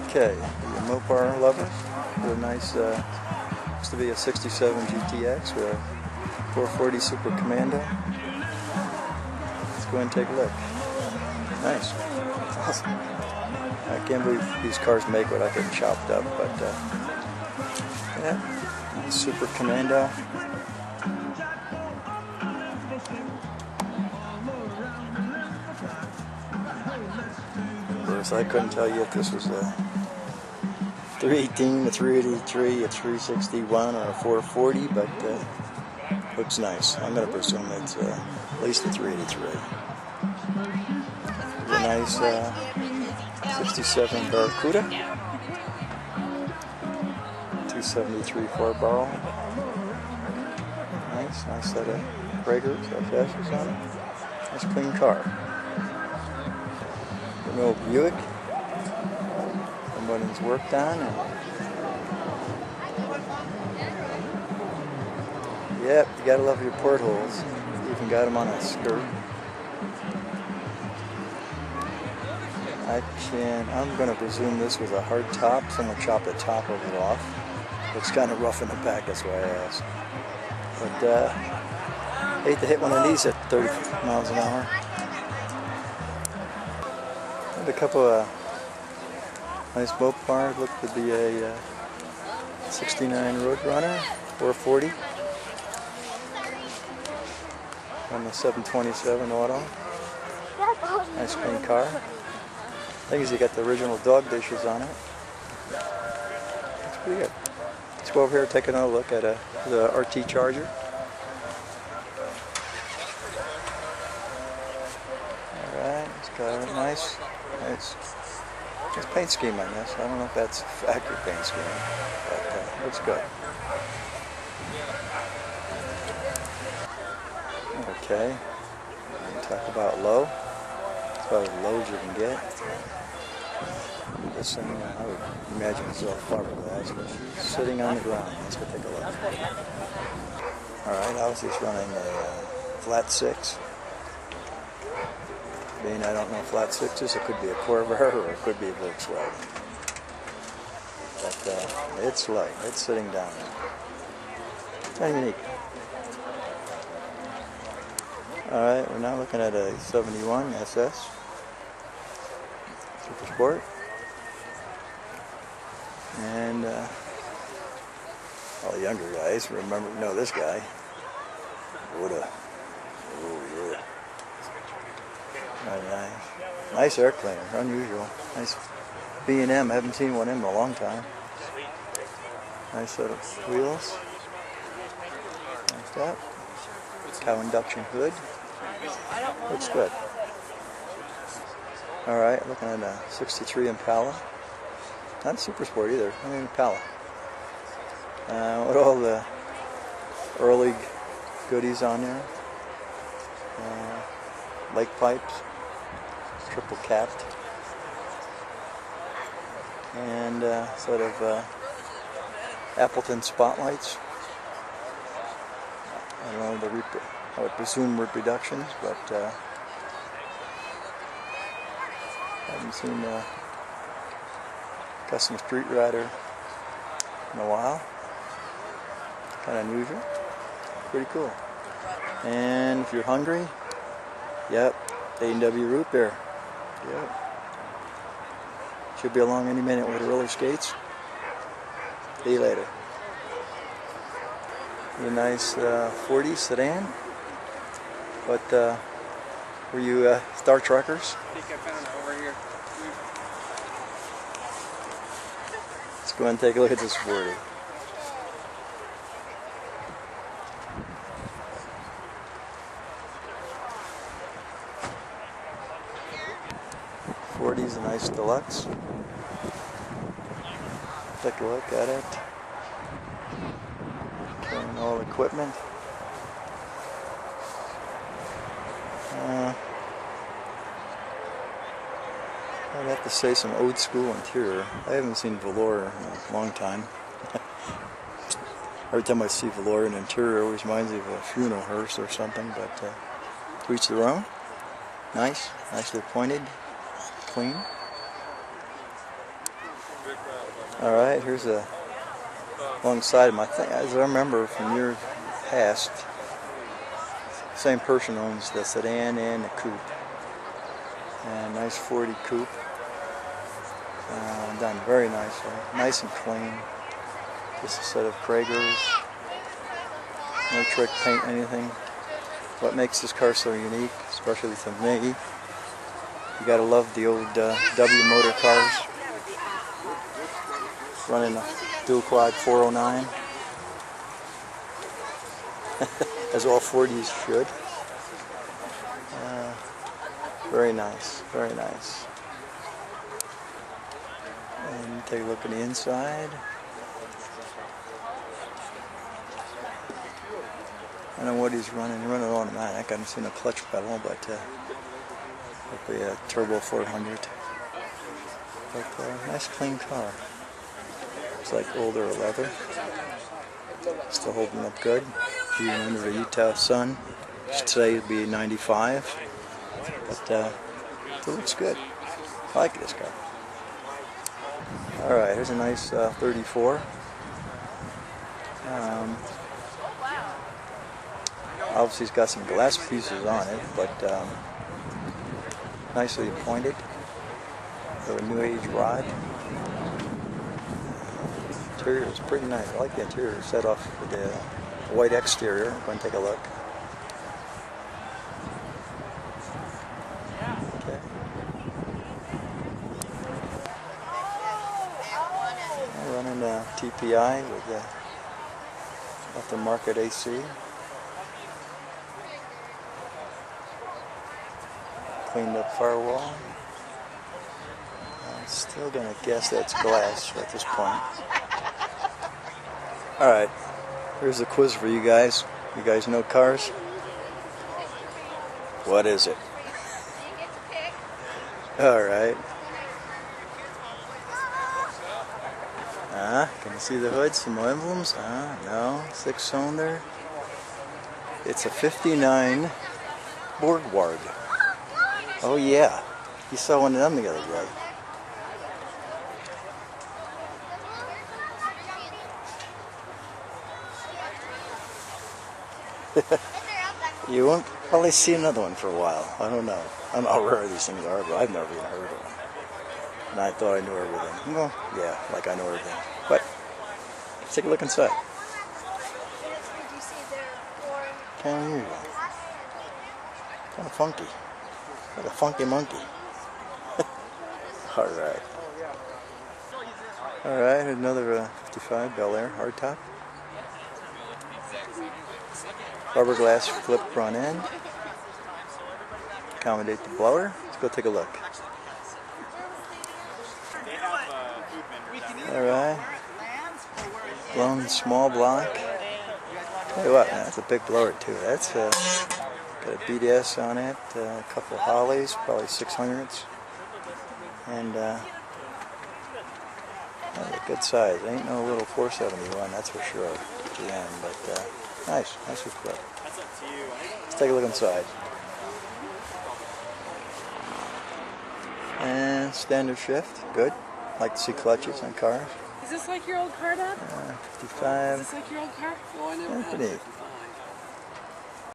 Okay, the Mopar lovers, with a nice, looks to be a 67 GTX with a 440 Super Commando. Let's go and take a look. Nice. Awesome. I can't believe these cars make what I get chopped up, but yeah, Super Commando. Of course, I couldn't tell you if this was a 318, a 383, a 361, or a 440, but looks nice. I'm going to presume it's at least a 383. It's a nice 67 Barracuda, 273 4-barrel. Nice set of breakers, FS's on it. Nice clean car. An old Buick. Somebody's worked on, and yep, you gotta love your portholes. You even got them on a skirt. I'm gonna presume this was a hard top. Someone chopped the top of it off. Looks kind of rough in the back, that's why I asked. But hate to hit one of these at 30 miles an hour. And a couple of nice Mopar. Looked to be a 69 Roadrunner 440 on the 727 auto. Nice clean car. Thing is, you got the original dog dishes on it. It's pretty good. Let's go over here taking a look at the RT Charger. Alright, it's got a nice paint scheme on this. I don't know if that's factory paint scheme, but looks good. Okay, talk about low. It's about as low as you can get. This thing, I would imagine it's all fiberglass, but she's sitting on the ground. Let's go take a look. Alright, I was just running a flat 6. Being I don't know flat 6s, it could be a Corvair or it could be a Volkswagen. But it's light, it's sitting down there. Kind of unique. Alright, we're now looking at a 71 SS Super Sport. And all the younger guys know this guy. Buddha. Oh yeah. Very nice. Nice air cleaner, unusual. Nice B&M, haven't seen one in a long time. Nice set of wheels. Like that. Cow induction hood. Looks good. Alright, looking at a 63 Impala. Not super sport either, I mean Impala. With all the early goodies on there. Lake pipes, triple capped, and sort of Appleton spotlights. I don't know I would presume reproductions, but I haven't seen a custom street rider in a while. Kind of unusual. Pretty cool. And if you're hungry, yep, A&W root beer. Yep. Should be along any minute with roller skates. See you later. A nice 40 sedan. But were you Star Trekkers? I think I found it over here. Let's go and take a look at this 40. Is a nice deluxe. Take a look at it. Carrying all equipment. I'd have to say some old school interior. I haven't seen velour in a long time. Every time I see velour in interior, it always reminds me of a funeral hearse or something, but to each their own. Nice, nicely pointed, clean. Alright, here's a alongside of my thing. As I remember from years past, the same person owns the sedan and the coupe. And nice 40 coupe. Done very nicely. Nice and clean. Just a set of Kragers. No trick paint, anything. What makes this car so unique, especially to me, you gotta love the old W motor cars. Running a dual quad 409. As all 40s should. Very nice, very nice. And take a look at the inside. I don't know what he's running. He's running automatic. I haven't seen a clutch pedal, but hopefully a turbo 400. But nice clean car. It's like older leather. Still holding up good. Even under the Utah sun. Today it'd be 95. But it looks good. I like this car. Alright, here's a nice 34. Obviously it's got some glass pieces on it, but nicely pointed. For a new age rod. Interior is pretty nice. I like the interior set off with the white exterior. Go and take a look. Okay. Running TPI with the aftermarket AC. Cleaned up firewall. I'm still gonna guess that's glass at this point. Alright, here's a quiz for you guys. You guys know cars? What is it? Alright. Can you see the hood? Some emblems? No. 6-cylinder. It's a 59 Borgward. Oh yeah. You saw one of them the other day. You won't probably see another one for a while. I don't know. I don't know how rare these things are, but I've never even heard of them. And I thought I knew everything. Well, yeah, like I know everything. But let's take a look inside. Kind of unusual. Kind of funky. Like a funky monkey. Alright. Alright, another 55 Bel Air hardtop. Fiberglass flip front end. Accommodate the blower. Let's go take a look. Alright. Blown small block. Tell you what, man, that's a big blower too. That's got a BDS on it, a couple Hollies, probably 600s. And that's a good size. Ain't no little 471, that's for sure, at the end. But nice, nicely put. Let's take a look inside. And standard shift, good. Like to see clutches on cars. Is this like your old car, Dad? 55. Is this like your old car? Pretty neat.